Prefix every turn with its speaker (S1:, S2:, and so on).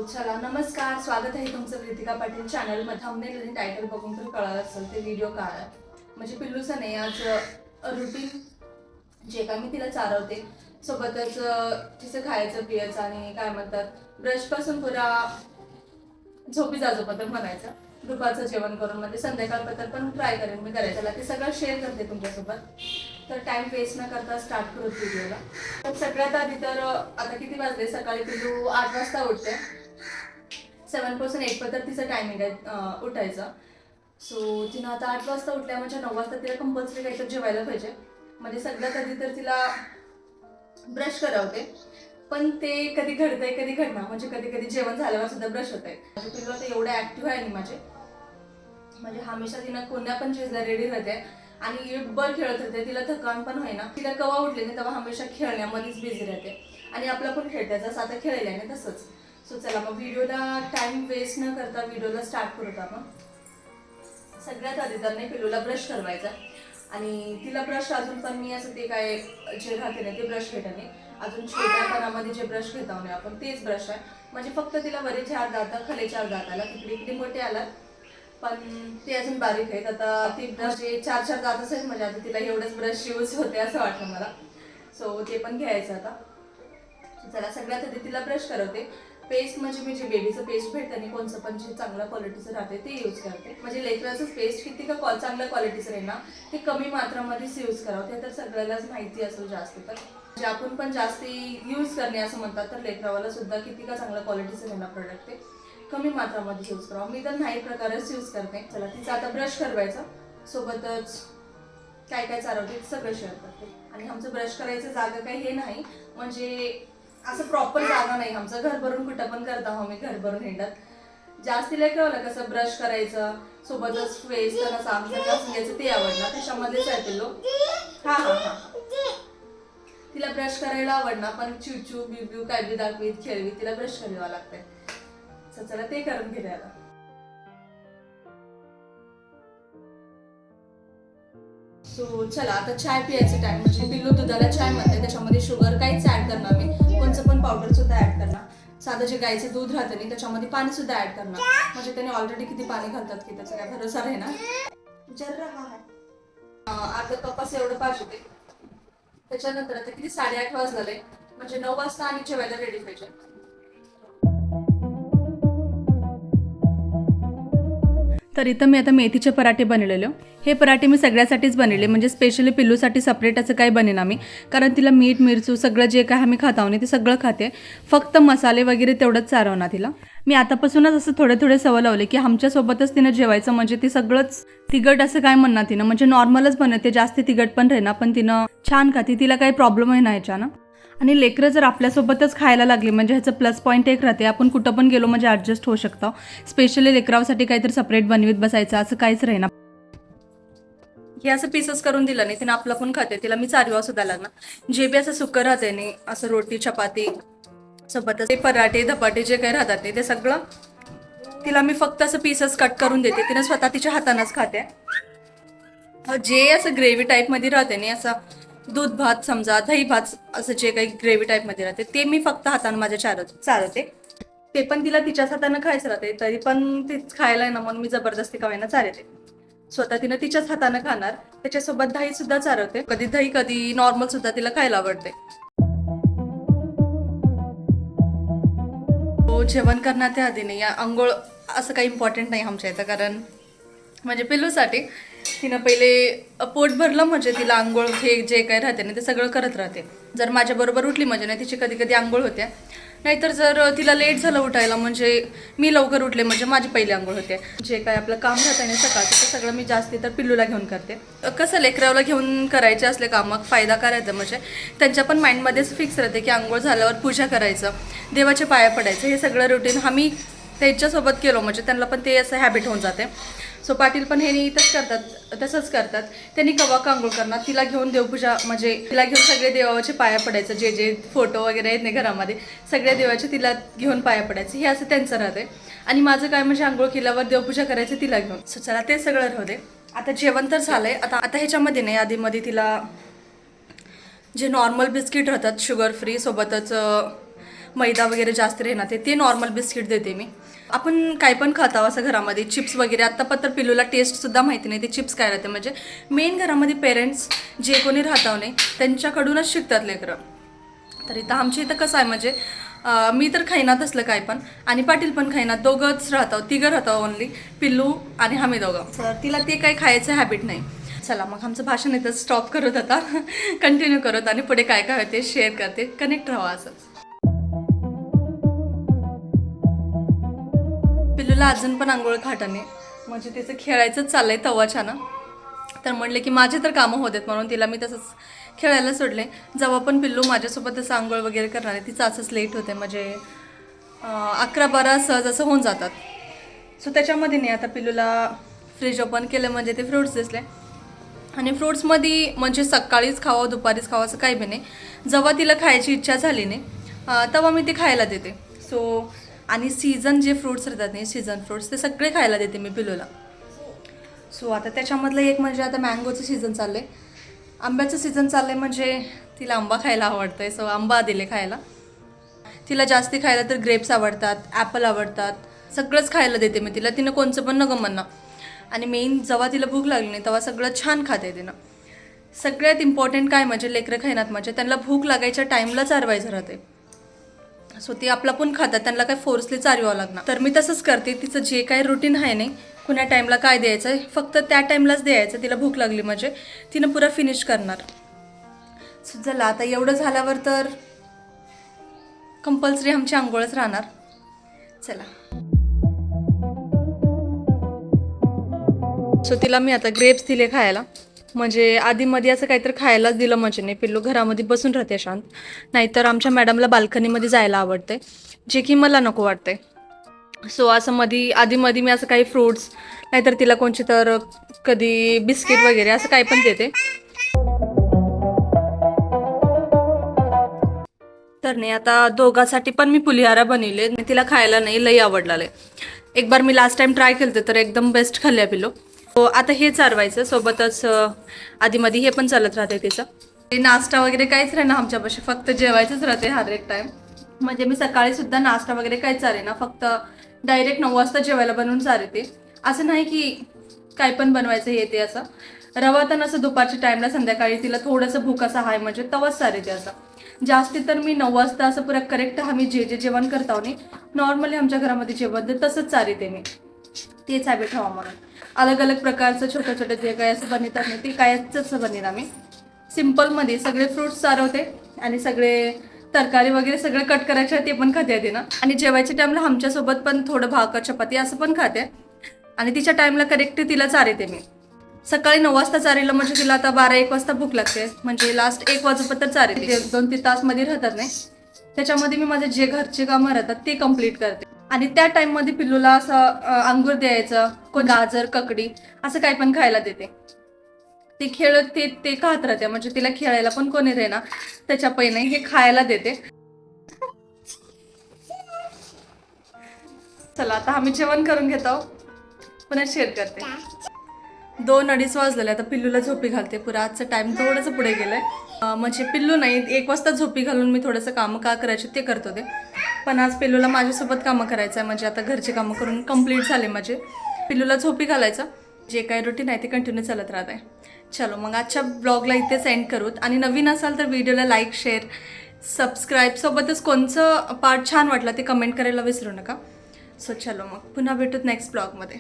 S1: चला नमस्कार, स्वागत आहे तुमचं कृतिका पाटील चॅनलमध्ये. थंबनेल आणि टायटल बघून तर कळलं असेल ते व्हिडिओ काय आहे. म्हणजे पिल्लूचं नाही, आज रुटीन जे काय मी तिला चारवते, सोबतच तिचं खायचं पियाचं आणि काय म्हणतात ब्रशपासून पुरा झोपी जाजोपर्यंत म्हणायचं, दुपारचं जेवण करून म्हणजे संध्याकाळपर्यंत पण ट्राय करेन मी करायचं. ते सगळं शेअर करते तुमच्यासोबत. तर टाइम वेस्ट न करता स्टार्ट करू व्हिडिओला. तर सगळ्यात आधी तर आता किती वाजले, सकाळी पिल्लू 8 वाजता उठते. 7 8 पर्यंत तिचं टायमिंग आहे उठायचं. सो तिनं आता 8 वाजता उठल्या म्हणजे 9 वाजता तिला कंपल्सरी काहीतरी जेवायला पाहिजे. म्हणजे सगळ्यात आधी तर तिला ब्रश करावते, पण ते कधी घडतंय कधी घडणार, म्हणजे कधी कधी जेवण झाल्यावर सुद्धा ब्रश होत आहे. म्हणजे पिल्लू आता एवढं ऍक्टिव्ह आहे आणि म्हणजे हमेशा तिनं कोणत्या पण चीजला रेडी राहते आणि युगभर खेळत राहते. तिला थकान पण होईना. तिला कवा उठले नाही तेव्हा हमेशा खेळण्यामध्येच बिझी राहते आणि आपला पण खेळते जसं आता खेळायला नाही तसंच. सो चला मग व्हिडिओला टाइम वेस्ट न करता व्हिडिओला स्टार्ट करूत आपण. सगळ्यात आधी तर नाही पिल्लूला ब्रश करवायचा आणि तिला ब्रश अजून पण मी असं ते काय जे राहते ना ते ब्रश घेत नाही. अजून छोट्या पानामध्ये जे ब्रश घेत आहोत आपण तेच ब्रश आहे. म्हणजे फक्त तिला वरे 4 दात खाली 4 दात आला, तिकडे इकडे मोठे आला पण ते अजून बारीक आहेत. आता ती ब्रश 4 दात आहेत म्हणजे आता तिला एवढंच ब्रश यूज होते असं वाटलं मला. सो ते पण घ्यायचं आता. चला सगळ्यात आधी तिला ब्रश करवते. पेस्ट म्हणजे मी जे बेबीचं पेस्ट भेटतं आणि कोणतं पण जे चांगल्या क्वालिटीचं राहते ते यूज करते. म्हणजे लेकराचं पेस्ट किती का चांगल्या क्वालिटीचं आहे ना ते कमी मात्रामध्येच यूज करावं. ते तर सगळ्यालाच माहिती असेल जास्त. तर जे आपण पण जास्ती यूज करणे असं म्हणतात, तर लेकरावाला सुद्धा किती का चांगल्या क्वालिटीचं आहे ना प्रोडक्ट ते कमी मात्रामध्ये यूज करावं. मी तर नाही प्रकारेच यूज करते. चला तिचा आता ब्रश करवायचा, सोबतच काय काय चालवते सगळं शेअर करते. आणि आमचं ब्रश करायचं जागा काही हे नाही, म्हणजे असं प्रॉपर जागा नाही. आमचं घर भरून कुठं पण करता आम्ही घर भरून हिंडत. जास्ती लेकरावलं कसं ब्रश करायचं सोबतच फेस तर असं आमचं कसं घ्यायचं ते आवडणार, त्याच्यामध्येच आहे पिल्लू. हा हा हा तिला ब्रश करायला आवडणार, पण चिवचू बिब्यू काय बी दाखवीत खेळवी तिला ब्रश करावं लागतंय. चला ते करून घेऊया. सो चला आता चाय प्यायचं टाइम. म्हणजे पिल्लू दुधाला चाय म्हणते, त्याच्यामध्ये शुगर काहीच ऍड करणार मी, कोणचं पण पावडर सुद्धा ऍड करणार. साधं जे गाईचं दूध राहतं नाही त्याच्यामध्ये पाणी सुद्धा ऍड करणार. म्हणजे त्याने ऑलरेडी किती पाणी घालतात की त्याचा काय भरोसा आहे ना. जर अर्धा कपास एवढं पाहिजे. त्याच्यानंतर आता किती 8:30 वाजले, म्हणजे 9 वाजता आणि जेवायला रेडी पाहिजे. तर इथं मी आता मेथीचे पराठे बनवलेले. हे पराठे मी सगळ्यासाठीच बनवले, म्हणजे स्पेशली पिल्लूसाठी सेपरेट असं काही बनेना मी, कारण तिला मीठ मिरचू सगळं जे काय आम्ही खात आहोत ते सगळं खाते. फक्त मसाले वगैरे तेवढंच चारवणार तिला. मी आतापासूनच असं थोडे सवय लावले की आमच्यासोबतच तिनं जेवायचं, म्हणजे ती सगळंच तिखट असं काय म्हणणार तिनं, म्हणजे नॉर्मलच बनवते, जास्त तिखट पण राहणार, पण तिनं छान खाते, तिला काही प्रॉब्लेम आहे ना ह्याच्यानं. आणि लेकरं जर आपल्यासोबतच खायला लागली म्हणजे ह्याचं प्लस पॉईंट एक राहते, आपण कुठं पण गेलो म्हणजे ॲडजस्ट होऊ शकतो. स्पेशली लेकरासाठी काहीतरी सेपरेट बनवीत बसायचं असं काहीच राहीना. हे असं पीसेस करून दिलं नाही तिनं आपलं पण खाते. तिला मी चारवा सुद्धा लागणार. जे बी असं सुकं राहते नाही, असं रोटी चपाती सोबतच ते पराठे धपाटे जे काही राहतात ते सगळं तिला मी फक्त असं पीसेस कट करून देते. तिनं स्वतः तिच्या हातानंच खाते. जे असं ग्रेव्ही टाईपमध्ये राहते नाही, असं दूध भात समजा दही भात असं जे काही ग्रेव्ही टाईपमध्ये राहते ते मी फक्त हातानं माझ्या चारवते. ते पण तिला तिच्याच हातानं खायचं राहते, तरी पण तीच खायला ना म्हणून मी जबरदस्ती कवायना चालते. स्वतः तिनं तिच्याच हातानं खाणार. त्याच्यासोबत दही सुद्धा चारवते, कधी दही कधी नॉर्मल सुद्धा तिला खायला आवडते. जेवण करण्याच्या आधी नाही आंघोळ असं काही इम्पॉर्टंट नाही आमच्या इथं, कारण म्हणजे पिल्लूसाठी तिनं पहिले पोट भरलं म्हणजे तिला आंघोळ हे जे काही राहते ना ते सगळं करत राहते. जर माझ्याबरोबर उठली म्हणजे ना तिची कधी कधी आंघोळ होते, नाहीतर जर तिला लेट झालं उठायला म्हणजे मी लवकर उठले म्हणजे माझी पहिली आंघोळ होते. जे काय आपलं काम राहतं ना सकाळचं ते सगळं मी जास्ती तर पिल्लूला घेऊन करते. कसं लेकरावला घेऊन करायचे असले कामात फायदा करायचा म्हणजे त्यांच्या पण माइंडमध्येच फिक्स राहते की आंघोळ झाल्यावर पूजा करायचं, देवाचे पाया पडायचं, हे सगळं रुटीन आम्ही त्यांच्यासोबत केलो म्हणजे त्यांना पण ते असं हॅबिट होऊन जाते. सो पाटील पण हे तसंच करतात. त्यांनी कवा आंघोळ करणार, तिला घेऊन देवपूजा म्हणजे तिला घेऊन सगळे देवाचे पाया पडायचं, जे जे फोटो वगैरे आहेत ना घरामध्ये सगळ्या देवाचे तिला घेऊन पाया पडायचं, हे असं त्यांचं राहते. आणि माझं काय म्हणजे आंघोळ केल्यावर देवपूजा करायचं तिला घेऊन. सो चला ते सगळं राहू दे. आता जेवण तर झालंय. आता ह्याच्यामध्ये नाही, आधीमध्ये तिला जे नॉर्मल बिस्किट राहतात शुगर फ्री, सोबतच मैदा वगैरे जास्त राहणार ते नॉर्मल बिस्किट देते मी. आपण काय पण खातावं असं घरामध्ये, चिप्स वगैरे. आत्ता पत्र पिल्लूला टेस्टसुद्धा माहिती नाही ते चिप्स काय राहते. म्हणजे मेन घरामध्ये पेरेंट्स जे कोणी राहताव नाही त्यांच्याकडूनच शिकतात लेकरं. तर इथं आमच्या इथं कसं आहे म्हणजे मी तर खाईनात असलं काय पण, आणि पाटील पण खाईनात. दोघंच राहतो, तिघं राहतो ओनली, पिल्लू आणि आम्ही दोघं. तर तिला ते काही खायचं हॅबिट नाही. चला मग आमचं भाषण इथं स्टॉप करत आता, कंटिन्यू करत आणि पुढे काय काय होते शेअर करते. कनेक्ट राहा असंच. पिल्लूला अजून पण आंघोळ खाटाने म्हणजे तिचं खेळायचंच चाललंय तवाच्यानं. तर म्हणले की माझे तर कामं होत आहेत म्हणून तिला मी तसंच खेळायला सोडले. जेव्हा पण पिल्लू माझ्यासोबतच आंघोळ वगैरे करणार आहे तिचं असंच लेट होते, म्हणजे 11-12 सहज असं होऊन जातात. सो त्याच्यामध्ये नाही. आता पिल्लूला फ्रीज ओपन केलं म्हणजे ते फ्रूट्स दिसले, आणि फ्रूट्समध्ये म्हणजे सकाळीच खावं दुपारीच खावं असं काही बी नाही. जेव्हा तिला खायची इच्छा झाली नाही तेव्हा मी ते खायला देते. सो आणि सीझन जे फ्रूट्स राहतात नाही, सीझन फ्रूट्स ते सगळे खायला देते मी पिल्लूला. सो आता त्याच्यामधलं एक म्हणजे आता मँगोचं सीझन चाललं आहे, आंब्याचं सीझन चाललं आहे, म्हणजे तिला आंबा खायला आवडतं आहे. सो आंबा दिले खायला. तिला जास्ती खायला तर ग्रेप्स आवडतात, ॲपल आवडतात, सगळंच खायला देते मी तिला. तिनं कोणचं पण नको म्हणणं. आणि मेन जेव्हा तिला भूक लागली नाही तेव्हा सगळं छान खाते तिनं. सगळ्यात इम्पॉर्टंट काय म्हणजे लेकरं खायनात म्हणजे त्यांना भूक लागायच्या टाईमला चारवायचं राहते. सो ती आपला पण खातात, त्यांना काय फोर्सली चारवावं लागणार. तर मी तसंच करते. तिचं जे काही रुटीन आहे नाही, कुण्या टाईमला काय द्यायचं आहे फक्त त्या टाईमलाच द्यायचं. तिला भूक लागली म्हणजे तिनं पुरा फिनिश करणार. सो चला आता एवढं झाल्यावर तर कंपल्सरी आमची आंघोळच राहणार. चला. सो तिला मी आता ग्रेप्स दिले खायला, म्हणजे आधीमध्ये असं काहीतरी खायलाच दिलं म्हणजे नाही. पिल्लू घरामध्ये बसून राहते शांत. नाहीतर आमच्या मॅडमला बाल्कनीमध्ये जायला आवडते, जे की मला नको वाटते. सो असं आधीमध्ये मी असं काही फ्रूट्स नाहीतर तिला कोणची तर कधी बिस्किट वगैरे असं काही पण देते. तर नाही आता दोघांसाठी पण मी पुलिहारा बनवले. तिला खायला नाही लई आवडलाले. एक बार मी लास्ट टाइम ट्राय केलं तर एकदम बेस्ट खाल्ल्या पिलो. आता हे चारवायचं सोबतच आधीमध्ये हे पण चालत राहते तिचं. नाश्ता वगैरे काहीच राही ना आमच्यापाशी, फक्त जेवायचंच राहते हर एक टाइम. म्हणजे मी सकाळी सुद्धा नाश्ता वगैरे काहीच चाले ना, फक्त डायरेक्ट 9 वाजता जेवायला बनवून चालते. असं नाही की काय पण बनवायचं हे ते असं. रवा तर असं दुपारच्या टाईमला संध्याकाळी तिला थोडंसं भूक असं आहे म्हणजे तवच चालते. असं जास्ती तर मी 9 वाजता असं पुरा करेक्ट आम्ही जे जेवण करतो नाही नॉर्मली आमच्या घरामध्ये जेवण तसंच चालते मी. तेच हॅबिट हवा म्हणून. अलग अलग प्रकारचं छोटं छोटं जे काय असं बनवतात नाही ते कायच बनवेन आम्ही. सिम्पलमध्ये सगळे फ्रूट्स चारवते आणि सगळे तरकारी वगैरे सगळं कट करायचे ते पण खाते येते ना. आणि जेवायच्या टाईमला आमच्यासोबत पण थोडं भाकर चपाती असं पण खाते. आणि तिच्या टाईमला करेक्ट तिला चारते मी. सकाळी 9 वाजता चारिलं म्हणजे तिला आता 12-1 वाजता भूक लागते, म्हणजे लास्ट 1 वाजेपर्यंत चारते. 2-3 तास मध्ये राहतात नाही, त्याच्यामध्ये मी माझे जे घरचे कामं राहतात ते कम्प्लीट करते. आणि त्या टाईममध्ये पिल्लूला असं अंगूर द्यायचं, कोण गाजर ककडी असं काही पण खायला देते. ते खेळत ते खात राहते, म्हणजे तिला खेळायला पण कोणी रे ना त्याच्या पहिने हे खायला देते. चला आता आम्ही जेवण करून घेतो, पुन्हा शेअर करते. 2-2:30 वाजलेले. आता पिल्लूला झोपी घालते. पुरा आजचं टाइम थोडंसं पुढे गेलंय. म्हणजे पिल्लू नाही 1 वाजता झोपी घालून मी थोडंसं कामं का करायचे ते करत होते, पण आज पिल्लूला माझ्यासोबत कामं करायचं आहे. म्हणजे आता घरचे कामं करून कंप्लीट झाले माझे. पिल्लूला झोपी घालायचं, जे काही रुटीन आहे ते कंटिन्यू चालत राहत आहे. चलो मग आजच्या ब्लॉगला इथेच एंड करूत. आणि नवीन असाल तर व्हिडिओला लाईक शेअर सबस्क्राईब सोबतच कोणचं पार्ट छान वाटलं ते कमेंट करायला विसरू नका. सो चलो मग पुन्हा भेटूत नेक्स्ट ब्लॉगमध्ये.